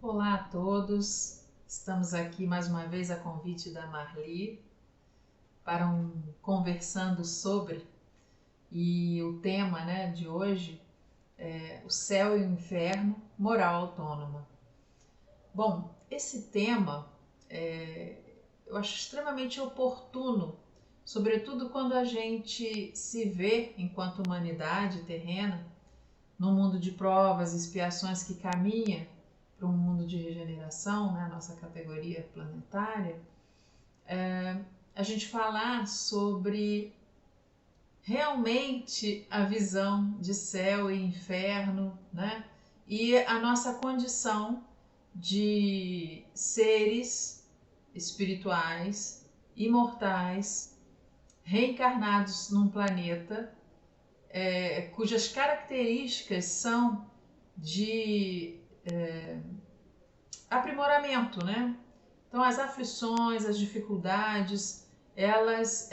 Olá a todos, estamos aqui mais uma vez a convite da Marli para conversando sobre, e o tema de hoje é o céu e o inferno, moral autônoma. Bom, esse tema eu acho extremamente oportuno, sobretudo quando a gente se vê enquanto humanidade terrena, num mundo de provas e expiações que caminha para um mundo de regeneração, a nossa categoria planetária, a gente falar sobre realmente a visão de céu e inferno, e a nossa condição de seres espirituais, imortais, reencarnados num planeta cujas características são de aprimoramento, Então as aflições, as dificuldades, elas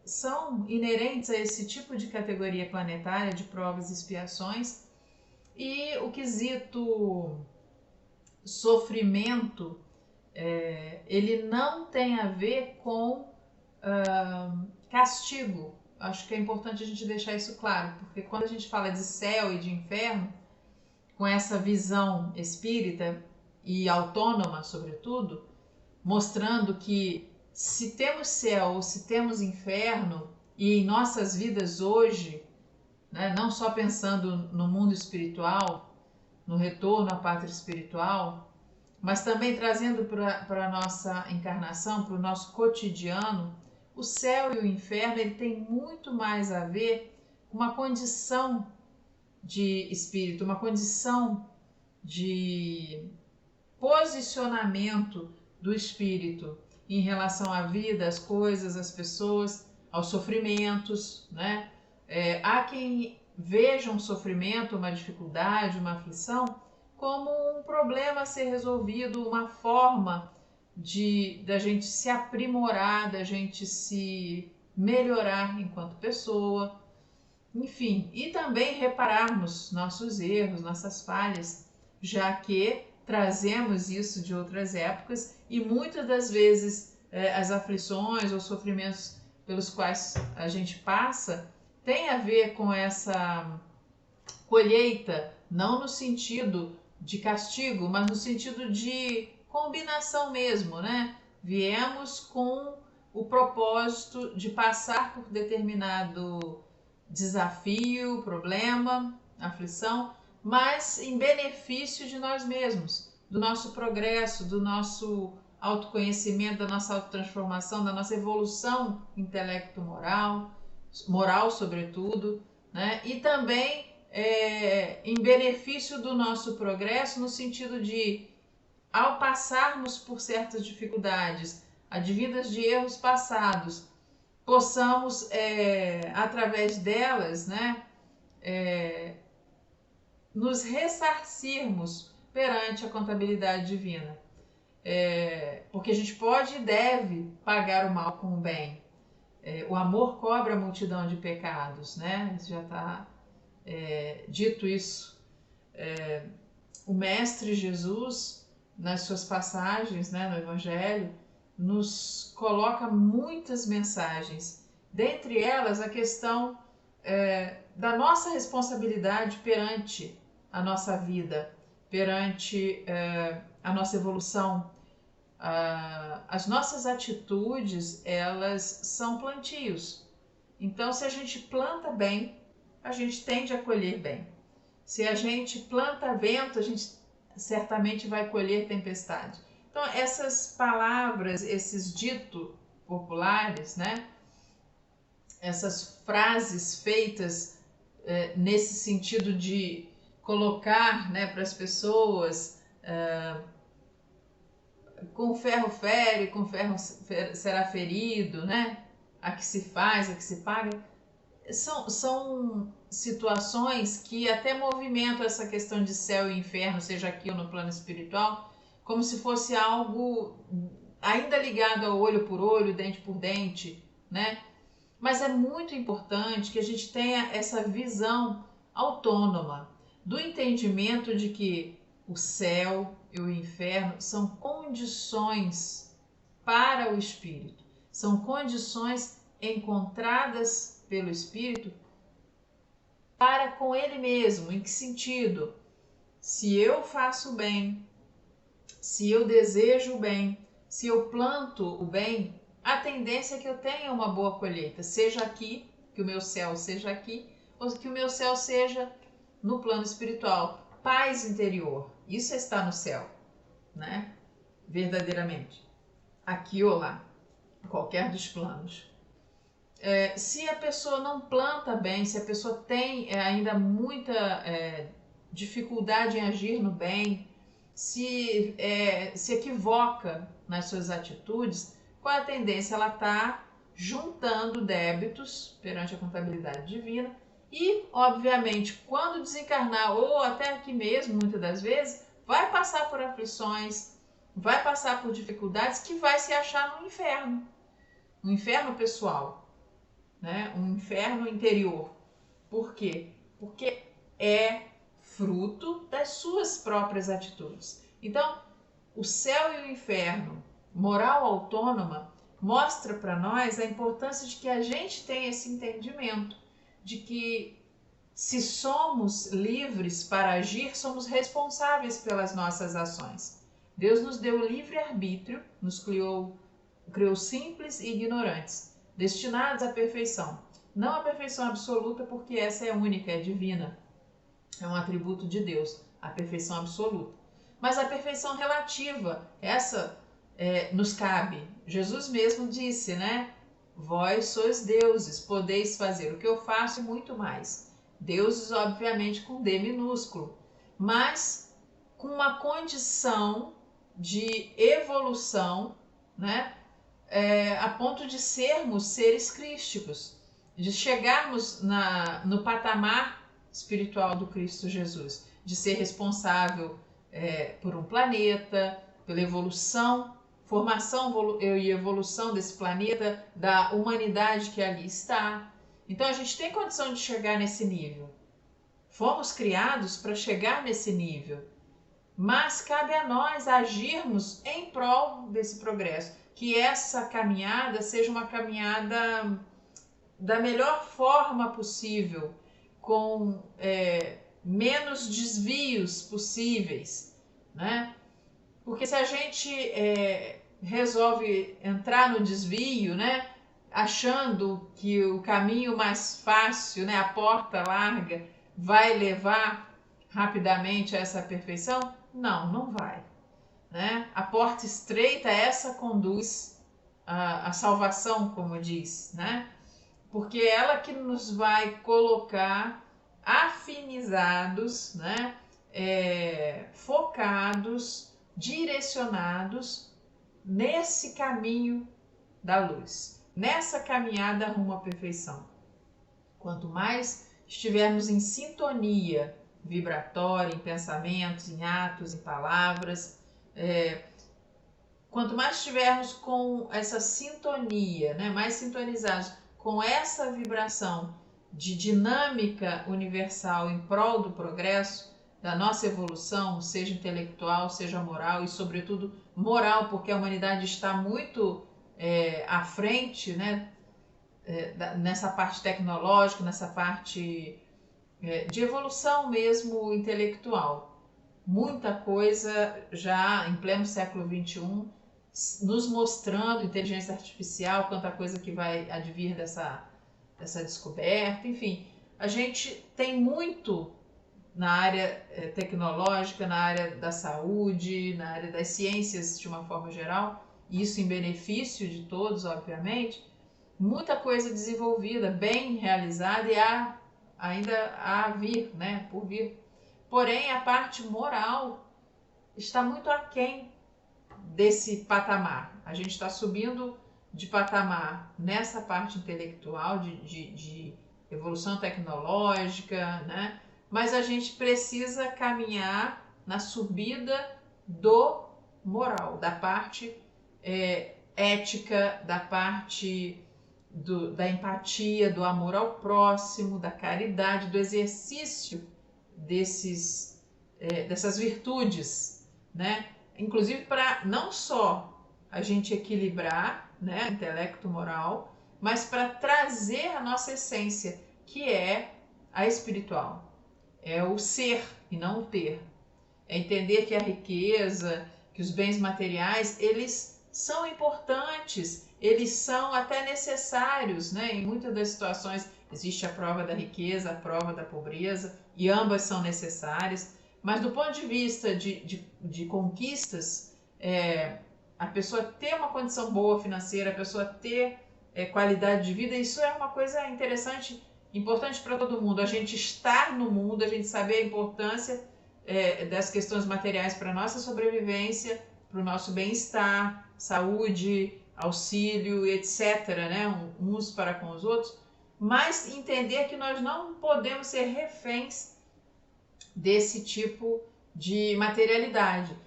são inerentes a esse tipo de categoria planetária de provas e expiações, e o quesito sofrimento ele não tem a ver com castigo. Acho que é importante a gente deixar isso claro, porque quando a gente fala de céu e de inferno, com essa visão espírita e autônoma, sobretudo, mostrando que se temos céu ou se temos inferno, e em nossas vidas hoje, não só pensando no mundo espiritual, no retorno à pátria espiritual, mas também trazendo para a nossa encarnação, para o nosso cotidiano, o céu e o inferno ele tem muito mais a ver com uma condição de espírito, uma condição de posicionamento do espírito em relação à vida, às coisas, às pessoas, aos sofrimentos, Há quem veja um sofrimento, uma dificuldade, uma aflição como um problema a ser resolvido, uma forma da gente se aprimorar, da gente se melhorar enquanto pessoa, enfim, e também repararmos nossos erros, nossas falhas, já que trazemos isso de outras épocas e muitas das vezes as aflições ou sofrimentos pelos quais a gente passa tem a ver com essa colheita, não no sentido de castigo, mas no sentido de combinação mesmo, Viemos com o propósito de passar por determinado desafio, problema, aflição, mas em benefício de nós mesmos, do nosso progresso, do nosso autoconhecimento, da nossa autotransformação, da nossa evolução intelecto-moral, moral sobretudo, E também em benefício do nosso progresso, no sentido de, ao passarmos por certas dificuldades, advindas de erros passados, possamos, através delas, nos ressarcirmos perante a contabilidade divina. Porque a gente pode e deve pagar o mal com o bem. O amor cobre a multidão de pecados, Já está dito isso. O Mestre Jesus, nas suas passagens, no Evangelho, nos coloca muitas mensagens, dentre elas a questão da nossa responsabilidade perante a nossa vida, perante a nossa evolução. As nossas atitudes, elas são plantios. Então, se a gente planta bem, a gente tende a colher bem. Se a gente planta vento, a gente certamente vai colher tempestade. Então, essas palavras, esses ditos populares, essas frases feitas nesse sentido de colocar para as pessoas com ferro fere, com ferro será ferido, A que se faz, a que se paga. São situações que até movimentam essa questão de céu e inferno, seja aqui ou no plano espiritual, como se fosse algo ainda ligado ao olho por olho, dente por dente, Mas é muito importante que a gente tenha essa visão autônoma do entendimento de que O céu e o inferno são condições para o espírito, são condições encontradas pelo espírito para com ele mesmo. Em que sentido? Se eu faço o bem, se eu desejo o bem, se eu planto o bem, a tendência é que eu tenha uma boa colheita, seja aqui, que o meu céu seja aqui, ou que o meu céu seja no plano espiritual. Paz interior, isso está no céu, né? Verdadeiramente, aqui ou lá, qualquer dos planos. Se a pessoa não planta bem, se a pessoa tem ainda muita dificuldade em agir no bem, se equivoca nas suas atitudes, qual é a tendência? Ela está juntando débitos perante a contabilidade divina e, obviamente, quando desencarnar, ou até aqui mesmo, muitas das vezes, vai passar por aflições, vai passar por dificuldades que vai se achar no inferno. Um inferno pessoal, né? Um inferno interior. Por quê? Porque é fruto das suas próprias atitudes. Então, o céu e o inferno, moral autônoma, mostra para nós a importância de que a gente tenha esse entendimento, de que se somos livres para agir, somos responsáveis pelas nossas ações. Deus nos deu livre-arbítrio, nos criou simples e ignorantes, destinados à perfeição. Não à perfeição absoluta, porque essa é única, é divina. É um atributo de Deus, a perfeição absoluta. Mas a perfeição relativa, essa nos cabe. Jesus mesmo disse, né? Vós sois deuses, podeis fazer o que eu faço e muito mais. Deuses, obviamente, com D minúsculo, mas com uma condição de evolução, né? A ponto de sermos seres crísticos, de chegarmos no patamar espiritual do Cristo Jesus, de ser responsável por um planeta, pela evolução, formação e evolução desse planeta, da humanidade que ali está. Então a gente tem condição de chegar nesse nível. Fomos criados para chegar nesse nível, mas cabe a nós agirmos em prol desse progresso, que essa caminhada seja uma caminhada da melhor forma possível, com menos desvios possíveis, né? Porque se a gente resolve entrar no desvio, né, achando que o caminho mais fácil, né, a porta larga, vai levar rapidamente a essa perfeição, não vai, né? A porta estreita, essa conduz à salvação, como diz, né? Porque é ela que nos vai colocar afinizados, né? Focados, direcionados nesse caminho da luz, nessa caminhada rumo à perfeição. Quanto mais estivermos em sintonia vibratória, em pensamentos, em atos, em palavras, quanto mais estivermos com essa sintonia, né, mais sintonizados com essa vibração de dinâmica universal em prol do progresso, da nossa evolução, seja intelectual, seja moral e, sobretudo, moral, porque a humanidade está muito à frente, né, nessa parte tecnológica, nessa parte de evolução mesmo intelectual. Muita coisa já em pleno século XXI nos mostrando, inteligência artificial, quanta coisa que vai advir dessa descoberta. Enfim, a gente tem muito na área tecnológica, na área da saúde, na área das ciências de uma forma geral, isso em benefício de todos, obviamente, muita coisa desenvolvida, bem realizada e ainda a vir, né, por vir. Porém, a parte moral está muito aquém desse patamar. A gente está subindo de patamar nessa parte intelectual, de evolução tecnológica, né? Mas a gente precisa caminhar na subida do moral, da parte ética, da parte da empatia, do amor ao próximo, da caridade, do exercício desses dessas virtudes, né? Inclusive para não só a gente equilibrar, né, intelecto moral, mas para trazer a nossa essência, que é a espiritual. É o ser e não o ter. É entender que a riqueza, que os bens materiais, eles são importantes, eles são até necessários, né? Em muitas das situações existe a prova da riqueza, a prova da pobreza, e ambas são necessárias. Mas do ponto de vista de conquistas, a pessoa ter uma condição boa financeira, a pessoa ter qualidade de vida, isso é uma coisa interessante, importante para todo mundo. A gente estar no mundo, a gente saber a importância das questões materiais para a nossa sobrevivência, para o nosso bem-estar, saúde, auxílio, etc., né? Uns para com os outros, mas entender que nós não podemos ser reféns desse tipo de materialidade.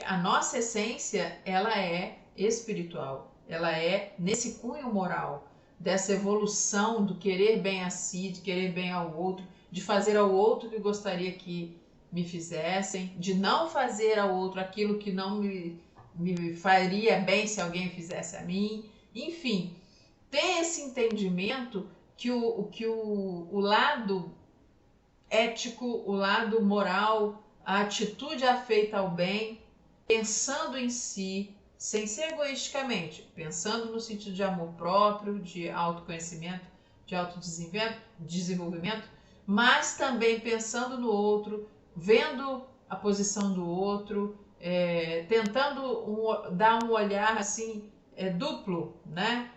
A nossa essência, ela é espiritual, ela é nesse cunho moral, dessa evolução do querer bem a si, de querer bem ao outro, de fazer ao outro o que gostaria que me fizessem, de não fazer ao outro aquilo que não me faria bem se alguém fizesse a mim. Enfim, ter esse entendimento que o lado ético, o lado moral, a atitude afeita ao bem, pensando em si, sem ser egoisticamente, pensando no sentido de amor próprio, de autoconhecimento, de autodesenvolvimento, mas também pensando no outro, vendo a posição do outro, tentando dar um olhar assim duplo, né?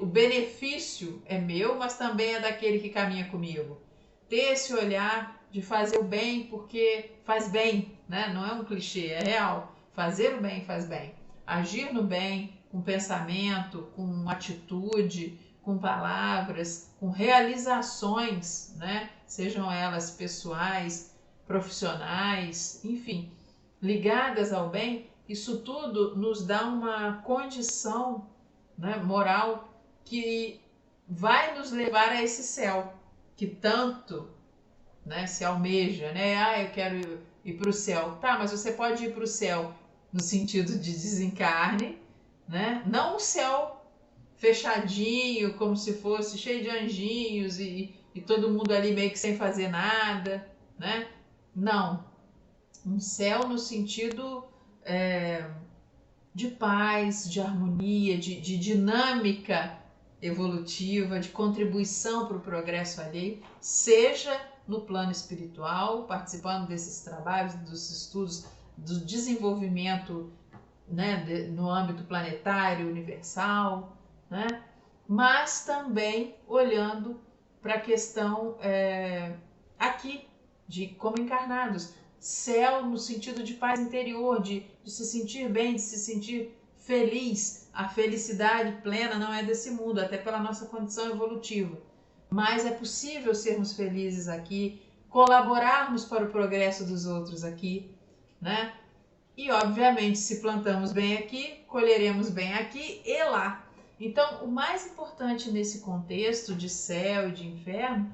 O benefício é meu, mas também é daquele que caminha comigo. Ter esse olhar de fazer o bem porque faz bem, né? Não é um clichê, é real. Fazer o bem faz bem. Agir no bem com pensamento, com atitude, com palavras, com realizações, né? Sejam elas pessoais, profissionais, enfim, ligadas ao bem, isso tudo nos dá uma condição, né, moral que vai nos levar a esse céu que tanto, né, se almeja, né? Eu quero ir para o céu. Tá, mas você pode ir para o céu no sentido de desencarne, né? Não um céu fechadinho, como se fosse cheio de anjinhos e todo mundo ali meio que sem fazer nada, né? Não. Um céu no sentido de paz, de harmonia, de dinâmica evolutiva, de contribuição para o progresso alheio, seja no plano espiritual, participando desses trabalhos, dos estudos, do desenvolvimento, né, no âmbito planetário, universal, né, mas também olhando para a questão aqui, de como encarnados. Céu no sentido de paz interior, de se sentir bem, de se sentir feliz. A felicidade plena não é desse mundo, até pela nossa condição evolutiva. Mas é possível sermos felizes aqui, colaborarmos para o progresso dos outros aqui, né? E, obviamente, se plantamos bem aqui, colheremos bem aqui e lá. Então, o mais importante nesse contexto de céu e de inferno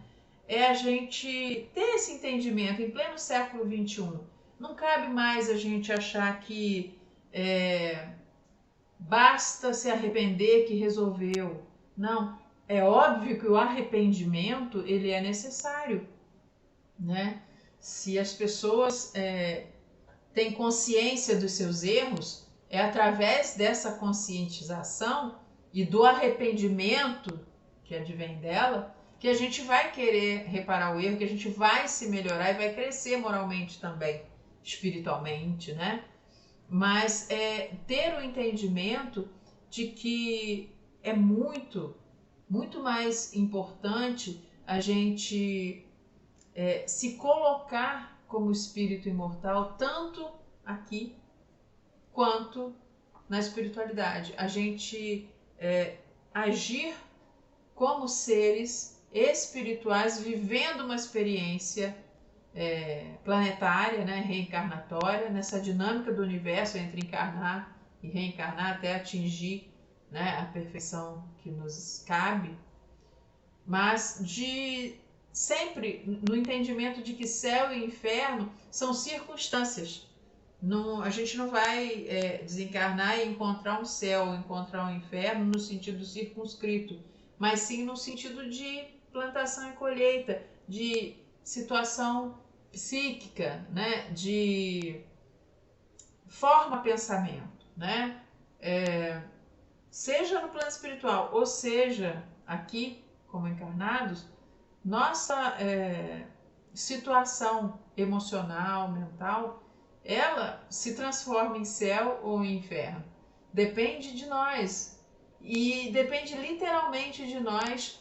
é a gente ter esse entendimento em pleno século XXI. Não cabe mais a gente achar que basta se arrepender que resolveu. Não, é óbvio que o arrependimento ele é necessário, né? Se as pessoas têm consciência dos seus erros, é através dessa conscientização e do arrependimento que advém dela que a gente vai querer reparar o erro, que a gente vai se melhorar e vai crescer moralmente também, espiritualmente, né? Mas ter o entendimento de que é muito, muito mais importante a gente se colocar como espírito imortal, tanto aqui quanto na espiritualidade. A gente agir como seres espirituais, vivendo uma experiência planetária, né, reencarnatória, nessa dinâmica do universo entre encarnar e reencarnar até atingir, né, a perfeição que nos cabe, mas de sempre no entendimento de que céu e inferno são circunstâncias. Não, a gente não vai desencarnar e encontrar um céu, encontrar um inferno no sentido circunscrito, mas sim no sentido de plantação e colheita, de situação psíquica, né? De forma pensamento, né? Seja no plano espiritual ou seja aqui como encarnados, nossa situação emocional, mental, ela se transforma em céu ou em inferno. Depende de nós. E depende literalmente de nós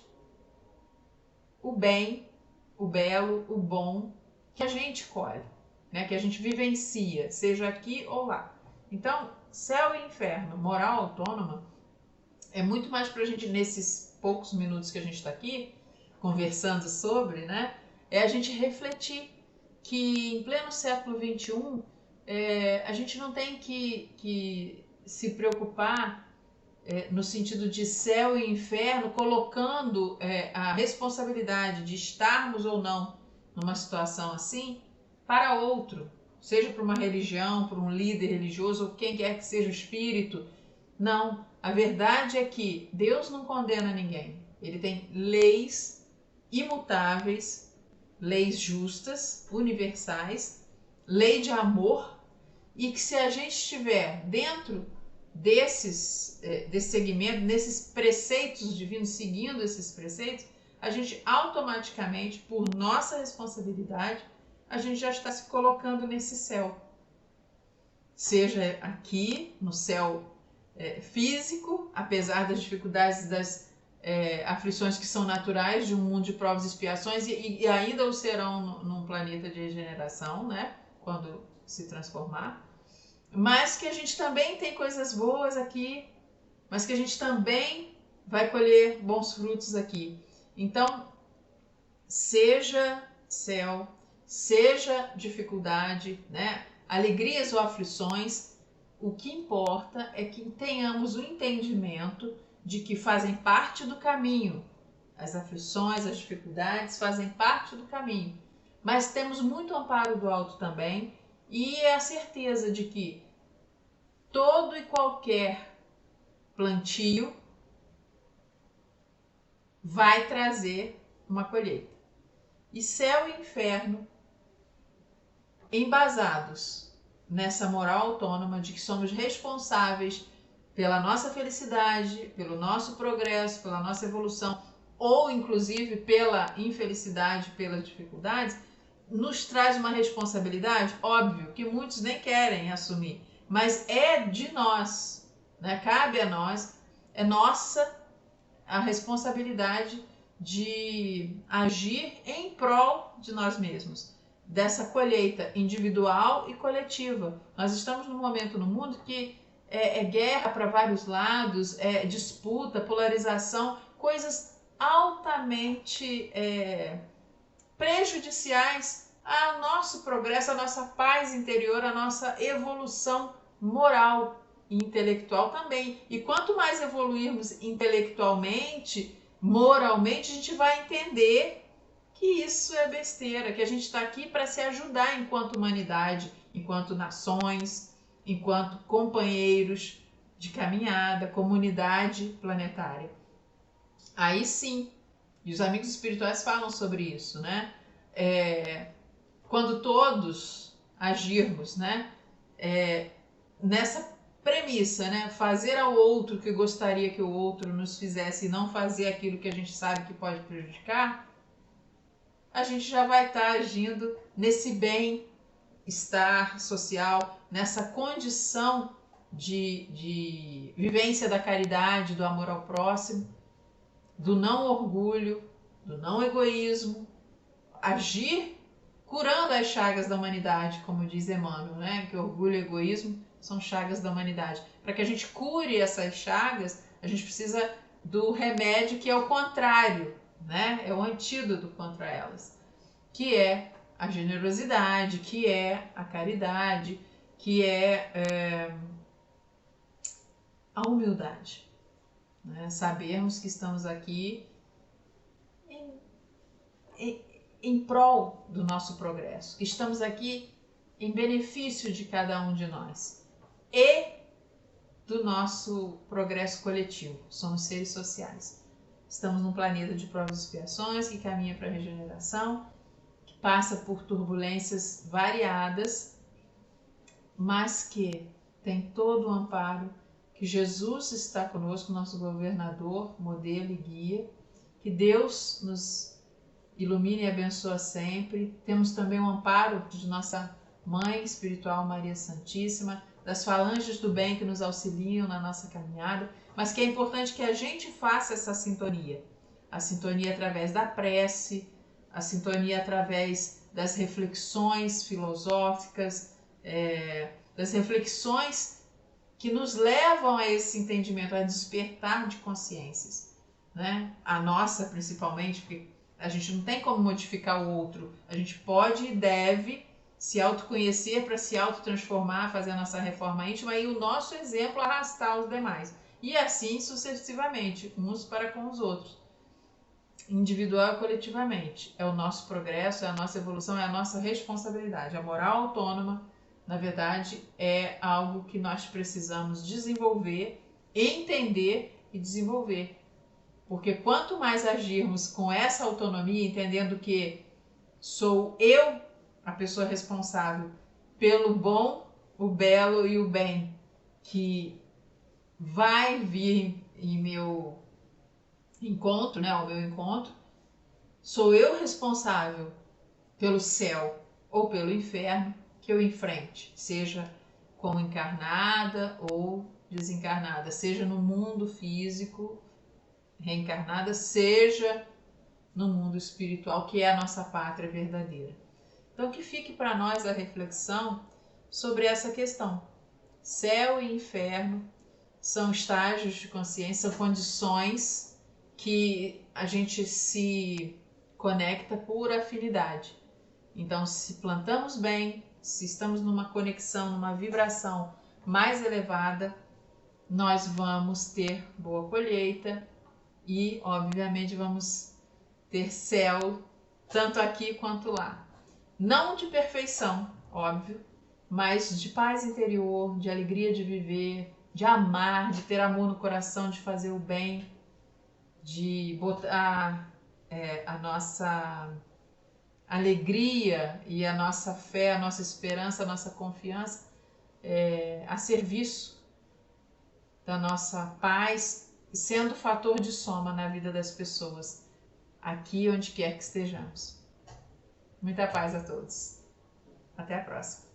o bem, o belo, o bom que a gente colhe, né? Que a gente vivencia, seja aqui ou lá. Então, céu e inferno, moral autônoma, é muito mais para a gente, nesses poucos minutos que a gente está aqui, conversando sobre, né? É a gente refletir que em pleno século XXI a gente não tem que se preocupar no sentido de céu e inferno, colocando a responsabilidade de estarmos ou não numa situação assim para outro, seja para uma religião, para um líder religioso ou quem quer que seja o espírito. Não, a verdade é que Deus não condena ninguém. Ele tem leis imutáveis, leis justas, universais, lei de amor, e que se a gente estiver dentro desse segmento, nesses preceitos divinos, seguindo esses preceitos, a gente automaticamente, por nossa responsabilidade, a gente já está se colocando nesse céu. Seja aqui, no céu físico, apesar das dificuldades, das aflições que são naturais de um mundo de provas e expiações, e ainda o serão num planeta de regeneração, né? Quando se transformar. Mas que a gente também tem coisas boas aqui, mas que a gente também vai colher bons frutos aqui. Então, seja céu, seja dificuldade, né? Alegrias ou aflições, o que importa é que tenhamos o entendimento de que fazem parte do caminho. As aflições, as dificuldades fazem parte do caminho. Mas temos muito amparo do alto também, e a certeza de que todo e qualquer plantio vai trazer uma colheita. E céu e inferno, embasados nessa moral autônoma de que somos responsáveis pela nossa felicidade, pelo nosso progresso, pela nossa evolução, ou inclusive pela infelicidade, pelas dificuldades, nos traz uma responsabilidade, óbvio, que muitos nem querem assumir, mas é de nós, né? Cabe a nós, é nossa a responsabilidade de agir em prol de nós mesmos, dessa colheita individual e coletiva. Nós estamos num momento no mundo que é guerra para vários lados, é disputa, polarização, coisas altamente prejudiciais ao nosso progresso, à nossa paz interior, à nossa evolução moral e intelectual também. E quanto mais evoluirmos intelectualmente, moralmente, a gente vai entender que isso é besteira, que a gente está aqui para se ajudar enquanto humanidade, enquanto nações, enquanto companheiros de caminhada, comunidade planetária. Aí sim, e os amigos espirituais falam sobre isso, né? Quando todos agirmos, né? Nessa premissa, né? Fazer ao outro o que gostaria que o outro nos fizesse e não fazer aquilo que a gente sabe que pode prejudicar, a gente já vai estar agindo nesse bem-estar social, nessa condição de vivência da caridade, do amor ao próximo, do não orgulho, do não egoísmo, agir curando as chagas da humanidade, como diz Emmanuel, né? Que orgulho e egoísmo são chagas da humanidade. Para que a gente cure essas chagas, a gente precisa do remédio que é o contrário, né? É o antídoto contra elas, que é a generosidade, que é a caridade, que é a humildade. Né? Sabermos que estamos aqui em prol do nosso progresso. Estamos aqui em benefício de cada um de nós e do nosso progresso coletivo. Somos seres sociais. Estamos num planeta de provas e expiações que caminha para a regeneração, que passa por turbulências variadas, mas que tem todo o amparo, que Jesus está conosco, nosso governador, modelo e guia, que Deus nos ilumine e abençoe sempre. Temos também o amparo de nossa Mãe Espiritual Maria Santíssima, das falanges do bem que nos auxiliam na nossa caminhada, mas que é importante que a gente faça essa sintonia. A sintonia através da prece, a sintonia através das reflexões filosóficas, das reflexões que nos levam a esse entendimento, a despertar de consciências, né? A nossa principalmente, porque a gente não tem como modificar o outro, a gente pode e deve se autoconhecer para se autotransformar, fazer a nossa reforma íntima e o nosso exemplo arrastar os demais. E assim sucessivamente, uns para com os outros, individual e coletivamente. É o nosso progresso, é a nossa evolução, é a nossa responsabilidade. A moral autônoma, na verdade, é algo que nós precisamos desenvolver, entender e desenvolver. Porque quanto mais agirmos com essa autonomia, entendendo que sou eu a pessoa responsável pelo bom, o belo e o bem que vai vir em meu encontro, né, ao meu encontro, sou eu responsável pelo céu ou pelo inferno que eu enfrente, seja como encarnada ou desencarnada, seja no mundo físico, reencarnada, seja no mundo espiritual, que é a nossa pátria verdadeira. Então, que fique para nós a reflexão sobre essa questão. Céu e inferno são estágios de consciência, são condições que a gente se conecta por afinidade. Então, se plantamos bem, se estamos numa conexão, numa vibração mais elevada, nós vamos ter boa colheita e, obviamente, vamos ter céu tanto aqui quanto lá. Não de perfeição, óbvio, mas de paz interior, de alegria de viver, de amar, de ter amor no coração, de fazer o bem, de botar a nossa alegria e a nossa fé, a nossa esperança, a nossa confiança a serviço da nossa paz, sendo fator de soma na vida das pessoas, aqui onde quer que estejamos. Muita paz a todos. Até a próxima.